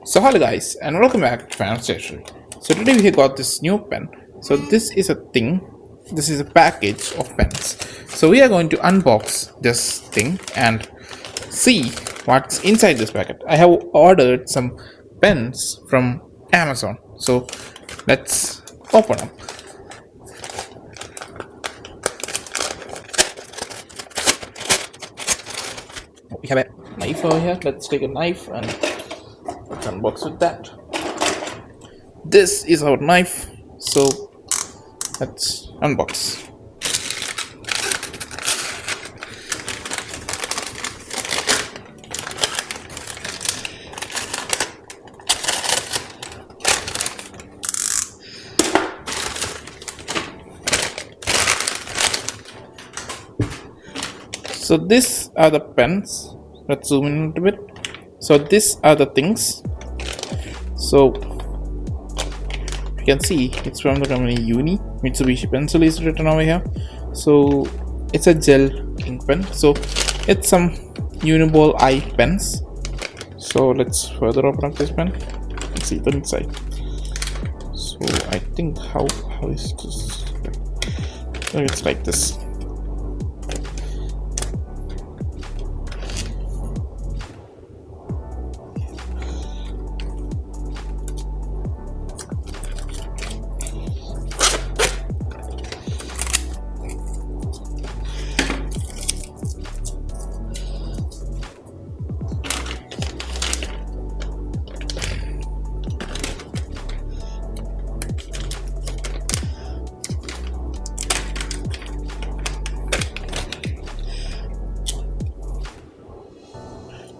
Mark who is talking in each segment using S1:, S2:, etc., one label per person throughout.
S1: So hello guys and welcome back to Stationery. So today we have got this new pen. So this is a thing. This is a package of pens. So we are going to unbox this thing and see what's inside this packet. I have ordered some pens from Amazon. So let's open up. We have a knife over here. Let's take a knife and let's unbox with that. This is our knife, so let's unbox. So these are the pens. Let's zoom in a little bit. So these are the things. So you can see it's from the company Mitsubishi Pencil is written over here. So it's a gel ink pen. So it's some Uniball eye pens. So let's further open up this pen and see the inside. So I think how is this? So it's like this.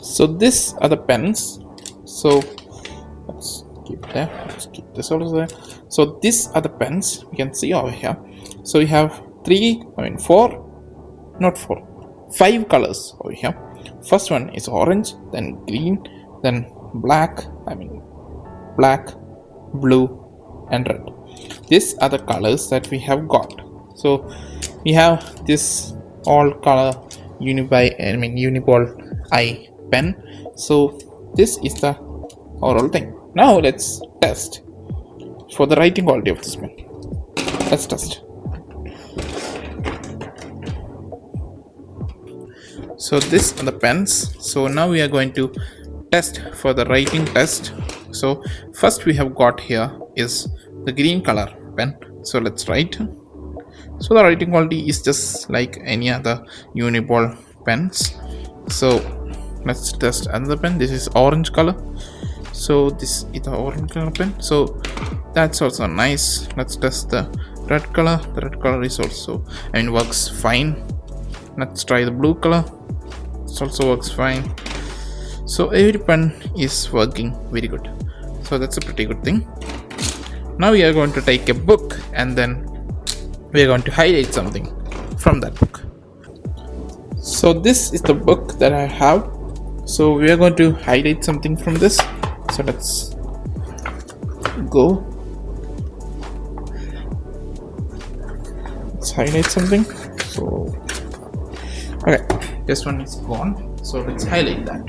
S1: So these are the pens. So let's keep there. Let's keep this also there. So these are the pens you can see over here. So we have five colors over here. First one is orange, then green, then black, blue and red. These are the colors that we have got. So we have this all color Uniball eye pen. So this is the overall thing. Now let's test for the writing quality of this pen. Let's test. So this are the pens. So now we are going to test for the writing test. So first we have got here is the green color pen. So let's write. So the writing quality is just like any other Uniball pens. So let's test another pen. This is orange color. So this is the orange color pen. So that's also nice. Let's test the red color. The red color is also works fine. Let's try the blue color. It also works fine. So every pen is working very good. So that's a pretty good thing. Now we are going to take a book and then we are going to highlight something from that book. So this is the book that I have. So we are going to highlight something from this. So let's go. Let's highlight something. So okay, this one is gone. So let's highlight that.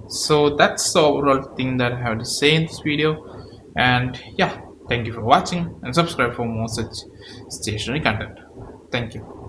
S1: So that's the overall thing that I have to say in this video, and yeah, thank you for watching and subscribe for more such stationery content. Thank you.